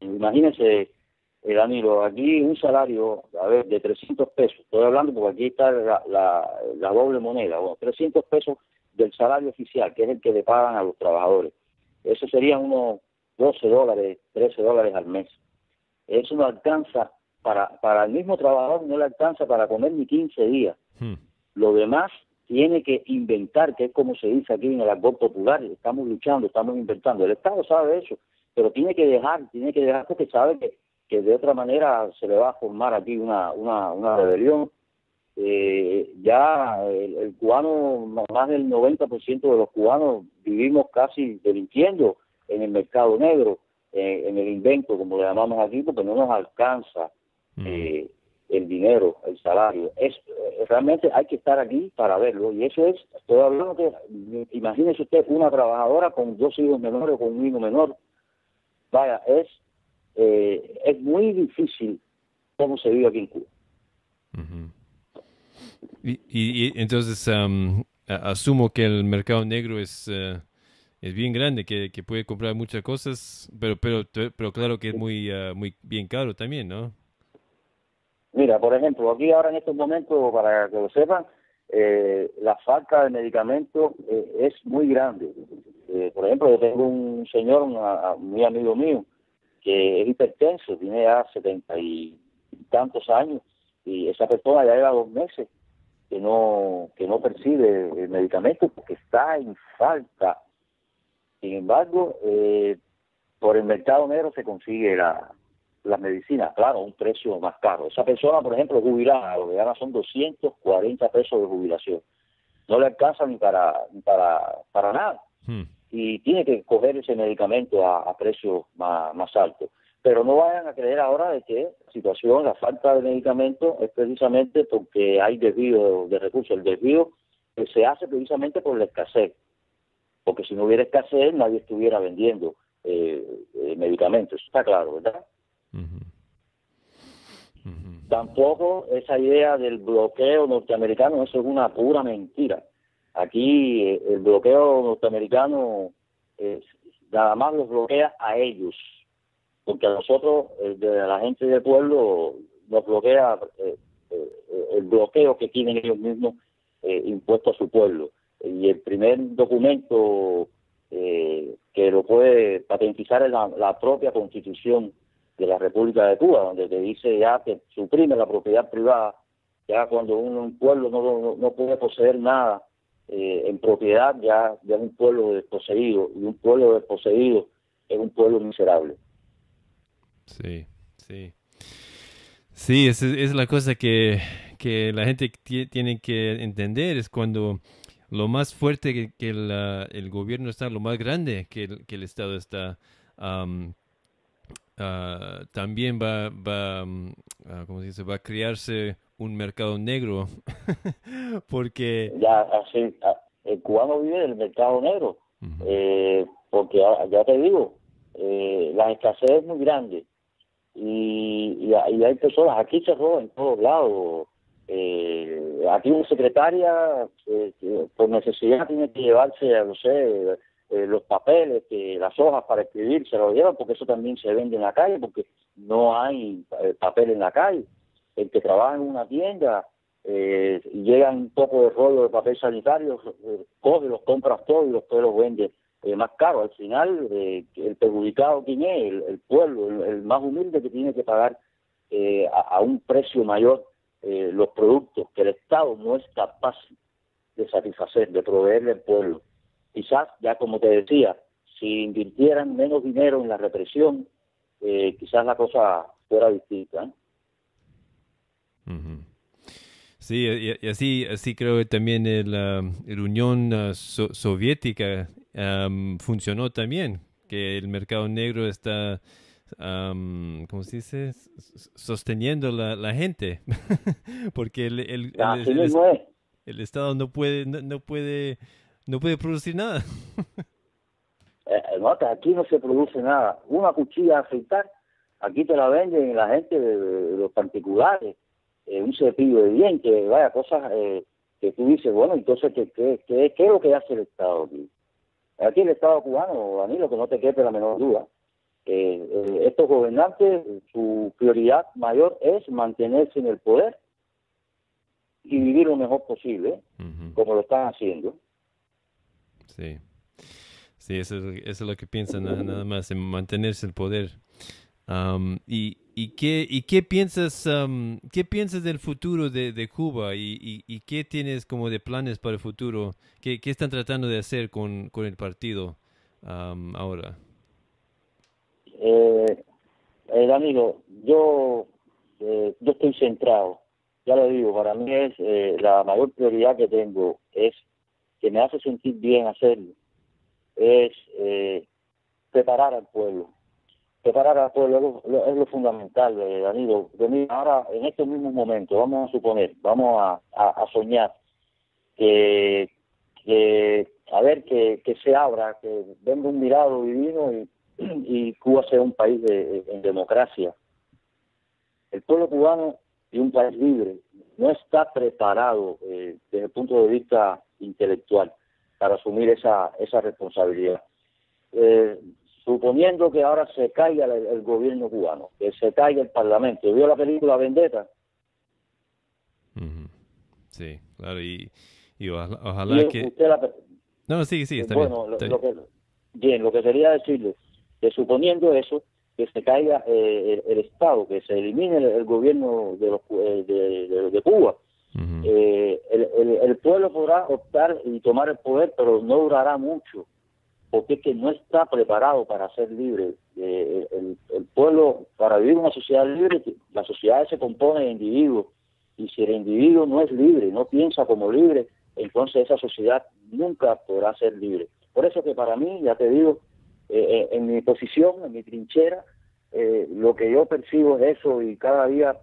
Imagínense, Danilo, aquí un salario, a ver, de 300 pesos, estoy hablando porque aquí está la doble moneda, bueno, 300 pesos del salario oficial, que es el que le pagan a los trabajadores. Eso serían unos $12, $13 al mes. Eso no alcanza para el mismo trabajador, no le alcanza para comer ni 15 días. Lo demás tiene que inventar, que es como se dice aquí en el argot popular. Estamos luchando, estamos inventando. El Estado sabe eso, pero tiene que dejar porque sabe que de otra manera se le va a formar aquí una rebelión. Ya el cubano, más del 90% de los cubanos vivimos casi delinquiendo en el mercado negro, en el invento, como le llamamos aquí, porque no nos alcanza el dinero, el salario. Realmente hay que estar aquí para verlo, y eso estoy hablando que, imagínese usted, una trabajadora con 2 hijos menores o con un hijo menor. Vaya, es muy difícil cómo se vive aquí en Cuba. Y entonces asumo que el mercado negro es bien grande, que puede comprar muchas cosas, pero claro que es muy bien caro también, ¿no? Mira, por ejemplo, aquí ahora en estos momentos, para que lo sepan, la falta de medicamentos es muy grande. Por ejemplo, yo tengo un señor, muy amigo mío, que es hipertenso, tiene ya 70 y tantos años, y esa persona ya lleva 2 meses que no percibe el medicamento porque está en falta. Sin embargo, por el mercado negro se consigue la medicina, claro, a un precio más caro. Esa persona, por ejemplo, jubilada, lo que gana son 240 pesos de jubilación. No le alcanza ni para nada. Y tiene que coger ese medicamento a precios más altos. Pero no vayan a creer ahora de que la situación, la falta de medicamentos es precisamente porque hay desvío de recursos. El desvío que se hace precisamente por la escasez. Porque si no hubiera escasez, nadie estuviera vendiendo medicamentos. Eso está claro, ¿verdad? Tampoco esa idea del bloqueo norteamericano, eso es una pura mentira. Aquí el bloqueo norteamericano nada más los bloquea a ellos, porque a nosotros, de la gente del pueblo, nos bloquea el bloqueo que tienen ellos mismos impuesto a su pueblo. Y el primer documento que lo puede patentizar es la propia Constitución de la República de Cuba, donde te dice ya que suprime la propiedad privada, ya cuando un pueblo no puede poseer nada en propiedad, ya es un pueblo desposeído, y un pueblo desposeído es un pueblo miserable. Sí, sí. Sí, esa es la cosa que la gente tiene que entender, es cuando lo más fuerte que el gobierno está, lo más grande que el Estado está, también ¿cómo se dice? Va a crearse un mercado negro, porque... Ya, así, el cubano vive del mercado negro, porque ya te digo, la escasez es muy grande, y hay personas, aquí se roba en todos lados. Aquí una secretaria por necesidad tiene que llevarse, no sé, los papeles, las hojas para escribir, se lo llevan porque eso también se vende en la calle, porque no hay papel en la calle. El que trabaja en una tienda y llega un poco de rollo de papel sanitario, coge, los compras todos y después los vende más caro. Al final, el perjudicado, ¿quién es? El pueblo, el más humilde, que tiene que pagar a un precio mayor los productos que el Estado no es capaz de satisfacer, de proveerle al pueblo. Quizás, ya como te decía, si invirtieran menos dinero en la represión, quizás la cosa fuera distinta, ¿eh? Ujú. Sí, y así creo que también el Unión Soviética funcionó también, que el mercado negro está, ¿cómo se dice? Sosteniendo la gente, porque Así mismo es. el Estado no puede producir nada. Nota, aquí no se produce nada. Una cuchilla a afeitar, aquí te la venden la gente de los particulares, un cepillo de dientes, vaya, cosas que tú dices, bueno, entonces, ¿qué es lo que hace el Estado aquí? Aquí el Estado cubano, Danilo, que no te quepe la menor duda, estos gobernantes, su prioridad mayor es mantenerse en el poder y vivir lo mejor posible, Ujú. como lo están haciendo. Sí, sí, eso es lo que piensan nada más, en mantenerse el poder. ¿Qué piensas del futuro de Cuba y qué tienes como de planes para el futuro? ¿Qué están tratando de hacer con el partido ahora? Danilo, yo estoy centrado, ya lo digo, para mí es la mayor prioridad que tengo, es que me hace sentir bien hacerlo, es preparar al pueblo. Preparar al pueblo es lo fundamental, Danilo. Ahora, en estos mismos momentos, vamos a suponer, vamos a soñar a ver que se abra, que venga un mirado divino y Cuba sea un país en democracia. El pueblo cubano y un país libre no está preparado desde el punto de vista intelectual para asumir esa responsabilidad. Suponiendo que ahora se caiga el gobierno cubano, que se caiga el parlamento. ¿Vio la película Vendetta? Ujú. Sí, claro, y ojalá que... Usted No, sí, está bueno, bien. lo que quería decirle, que suponiendo eso, que se caiga el Estado, que se elimine el gobierno de Cuba, Ujú. el pueblo podrá optar y tomar el poder, pero no durará mucho, porque es que no está preparado para ser libre. El pueblo, para vivir una sociedad libre, la sociedad se compone de individuos, y si el individuo no es libre, no piensa como libre, entonces esa sociedad nunca podrá ser libre. Por eso que para mí, ya te digo, en mi posición, en mi trinchera, lo que yo percibo es eso, y cada día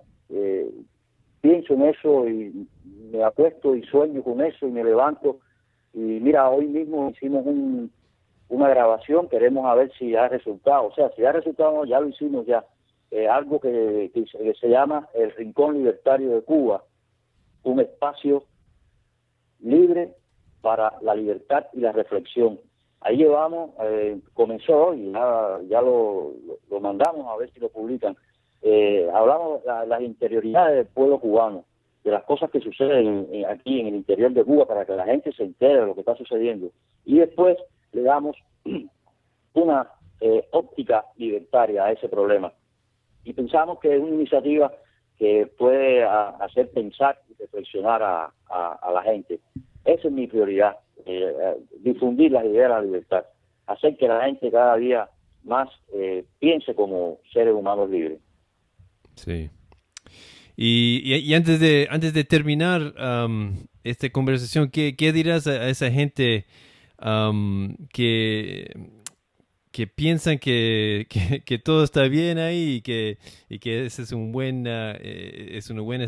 pienso en eso, y me acuesto y sueño con eso, y me levanto, y mira, hoy mismo hicimos una grabación, queremos a ver si da resultado. O sea, si da resultado, ya lo hicimos ya. Algo que se llama el Rincón Libertario de Cuba, un espacio libre para la libertad y la reflexión. Ahí llevamos, comenzó y ya lo mandamos a ver si lo publican. Hablamos de las interioridades del pueblo cubano, de las cosas que suceden aquí en el interior de Cuba, para que la gente se entere de lo que está sucediendo. Y después le damos una óptica libertaria a ese problema. Y pensamos que es una iniciativa que puede hacer pensar y reflexionar a la gente. Esa es mi prioridad, difundir las ideas de la libertad, hacer que la gente cada día más piense como seres humanos libres. Sí. Y antes de terminar esta conversación, ¿qué dirás a esa gente que piensan que todo está bien ahí y que ese es un buen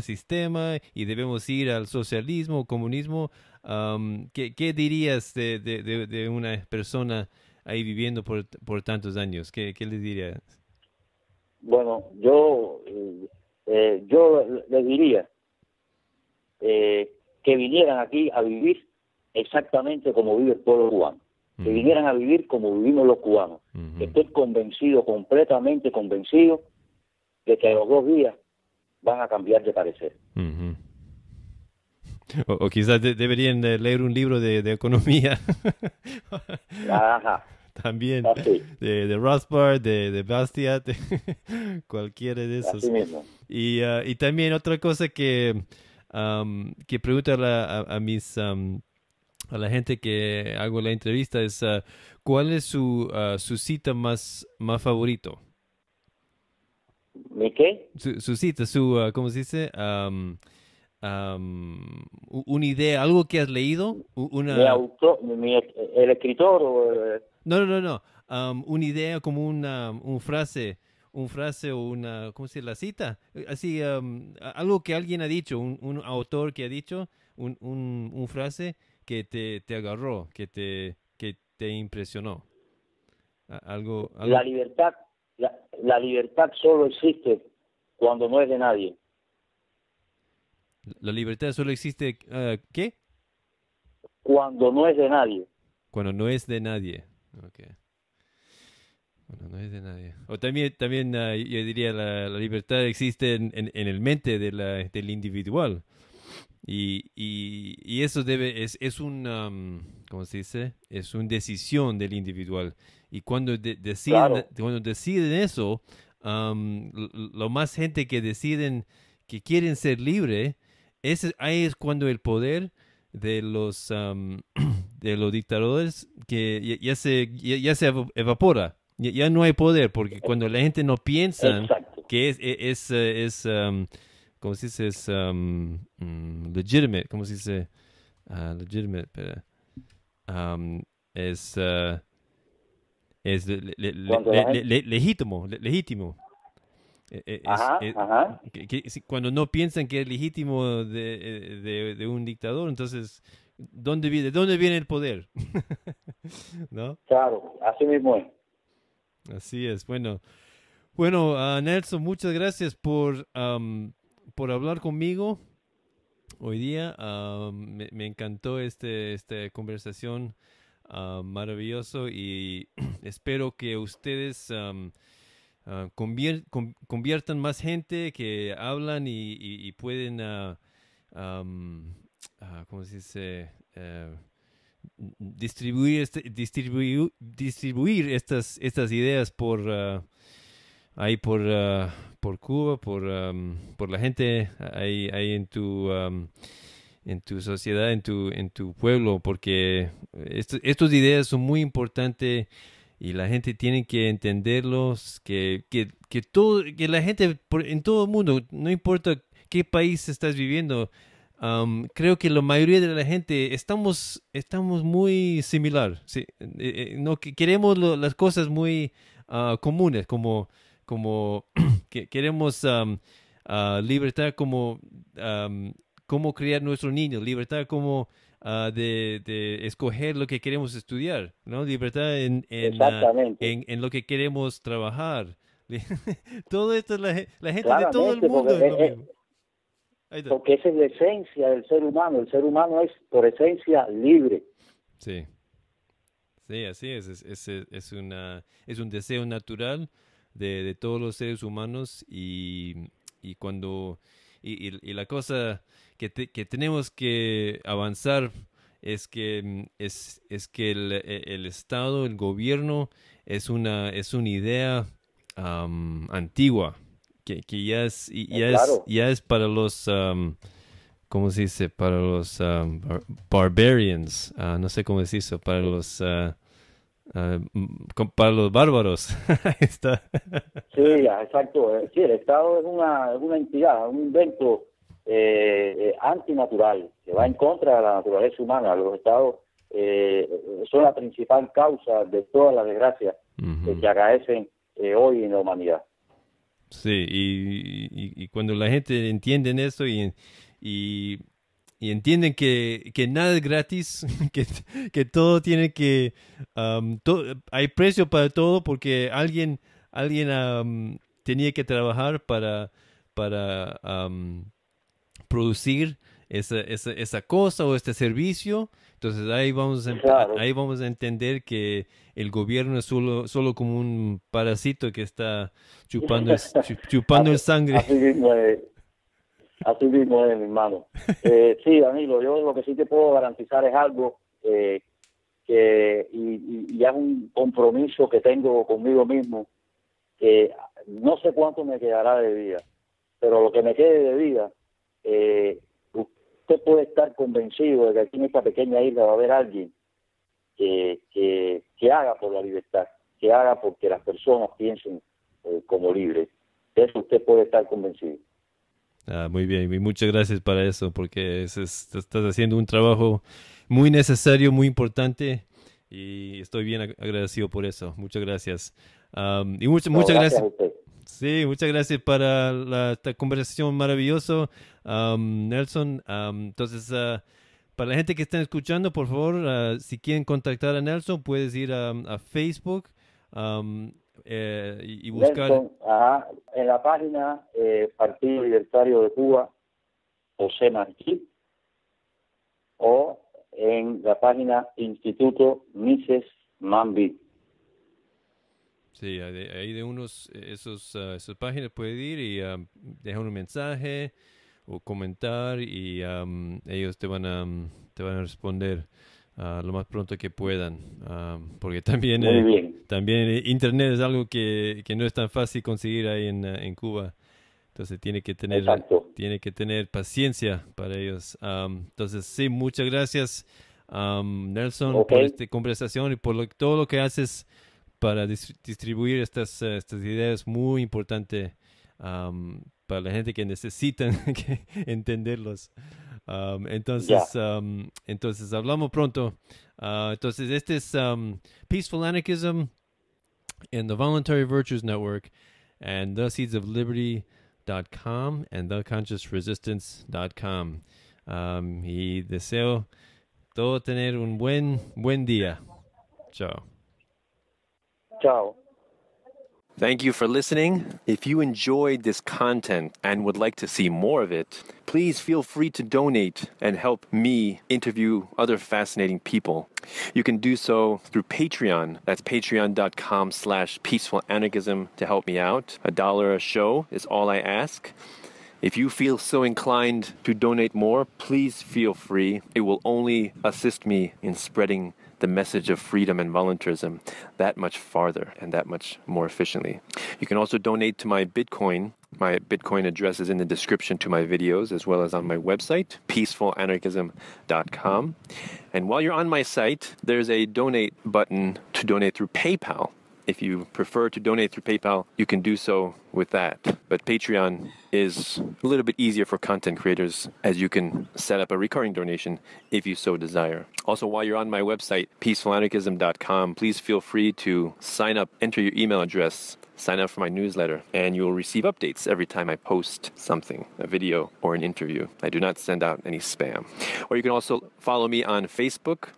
sistema y debemos ir al socialismo o comunismo? ¿Qué dirías de una persona ahí viviendo por tantos años? ¿Qué les dirías? Bueno, yo le diría que vinieran aquí a vivir exactamente como vive el pueblo cubano, que vinieran a vivir como vivimos los cubanos. Estoy convencido, completamente convencido, de que a los 2 días van a cambiar de parecer. O quizás deberían leer un libro de economía. Ajá. También, Así. de Rothbard, de Bastiat, cualquiera de esos. Así mismo. Y también otra cosa que pregunto a la gente que hago la entrevista es ¿cuál es su cita más favorito? ¿Mi qué? Su cita, ¿cómo se dice? Una idea, algo que has leído, Mi autor, el escritor o No. Una idea como un frase o una, ¿cómo se dice? La cita. Así, algo que alguien ha dicho, un autor que ha dicho, un frase que te agarró, que te impresionó. Algo. la libertad, la libertad solo existe cuando no es de nadie. La libertad solo existe, ¿qué? Cuando no es de nadie. Cuando no es de nadie. Okay. Cuando no es de nadie. O también yo diría la libertad existe en el mente del individual. Y eso es un, ¿cómo se dice? Es una decisión del individual. Y cuando cuando deciden eso, lo más gente que deciden que quieren ser libre, ahí es cuando el poder de los de los dictadores que ya se evapora. Ya no hay poder, porque cuando la gente no piensa que ¿cómo se dice? Es legitimate, ¿cómo se dice? Legitimate, pero es legítimo. Cuando no piensan que es legítimo de un dictador, entonces, ¿de dónde viene el poder? ¿No? Claro, así mismo es. Así es. Bueno, Nelson, muchas gracias por hablar conmigo hoy día. Me encantó esta conversación maravilloso y espero que ustedes conviertan más gente que hablan y pueden, ¿cómo se dice? Distribuir estas ideas por ahí por Cuba, por la gente ahí en tu sociedad, en tu pueblo, porque estas ideas son muy importantes y la gente tiene que entenderlos, que la gente en todo el mundo, no importa qué país estás viviendo, creo que la mayoría de la gente estamos muy similar, ¿sí? No queremos las cosas muy comunes, como que queremos libertad, como cómo criar nuestros niños, libertad como de escoger lo que queremos estudiar, ¿no? Libertad en lo que queremos trabajar. Todo esto, la gente de todo el mundo es lo mismo. Porque esa es la esencia del ser humano. El ser humano es, por esencia, libre. Sí. Sí, así es. Es un deseo natural de todos los seres humanos y la cosa que tenemos que avanzar es que el Estado, el gobierno es una idea antigua que ya es para los ¿cómo se dice? Para los barbarians, no sé cómo decir eso, para los bárbaros. Ahí está. Sí, exacto. Sí, el Estado es una entidad, un invento antinatural, que va en contra de la naturaleza humana. Los Estados son la principal causa de todas las desgracias que acaecen hoy en la humanidad. Sí, y cuando la gente entiende eso y entienden que nada es gratis, que todo tiene que hay precio para todo porque alguien tenía que trabajar para producir esa cosa o este servicio. Entonces ahí vamos a entender que el gobierno es solo como un parásito que está chupando el sangre. Así mismo es, mi hermano. Sí, Danilo, yo lo que sí te puedo garantizar es algo y es un compromiso que tengo conmigo mismo, que no sé cuánto me quedará de vida, pero lo que me quede de vida, usted puede estar convencido de que aquí en esta pequeña isla va a haber alguien que haga por la libertad, que haga porque las personas piensen como libres. De eso usted puede estar convencido. Muy bien, y muchas gracias para eso, porque estás haciendo un trabajo muy necesario, muy importante, y estoy bien agradecido por eso. Muchas gracias. Y muchas gracias. A usted. Sí, muchas gracias para esta conversación maravillosa, Nelson. Entonces, para la gente que está escuchando, por favor, si quieren contactar a Nelson, puedes ir a Facebook y buscar... Nelson, en la página Partido Libertario de Cuba, José Martí, o en la página Instituto Mises Mambi. Sí, ahí de esas páginas puedes ir y dejar un mensaje o comentar y ellos te van a responder lo más pronto que puedan, porque también internet es algo que no es tan fácil conseguir ahí en Cuba. Entonces tiene que tener paciencia para ellos. Entonces sí, muchas gracias, Nelson, por esta conversación y por todo lo que haces para distribuir estas ideas muy importantes para la gente que necesitan entenderlos. Entonces hablamos pronto. Entonces este es Peaceful Anarchism and the Voluntary Virtues Network and theseedsofliberty.com and theconsciousresistance.com. Y deseo todo tener un buen día. Chao. Ciao. Thank you for listening. If you enjoyed this content and would like to see more of it, please feel free to donate and help me interview other fascinating people. You can do so through Patreon. That's patreon.com/peacefulanarchism to help me out. $1 a show is all I ask. If you feel so inclined to donate more, please feel free. It will only assist me in spreading the message of freedom and voluntarism that much farther and that much more efficiently. You can also donate to my Bitcoin. My Bitcoin address is in the description to my videos as well as on my website, peacefulanarchism.com. And while you're on my site, there's a donate button to donate through PayPal. If you prefer to donate through PayPal, you can do so with that. But Patreon is a little bit easier for content creators, as you can set up a recurring donation if you so desire. Also, while you're on my website, peacefulanarchism.com, please feel free to sign up, enter your email address, sign up for my newsletter, and you'll receive updates every time I post something, a video or an interview. I do not send out any spam. Or you can also follow me on Facebook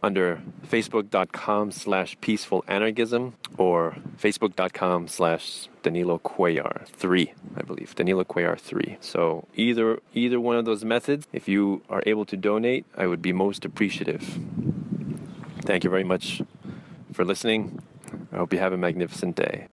under facebook.com/peacefulanarchism or facebook.com/Danilo Cuellar 3, I believe, Danilo Cuellar 3. So either one of those methods, if you are able to donate, I would be most appreciative. Thank you very much for listening. I hope you have a magnificent day.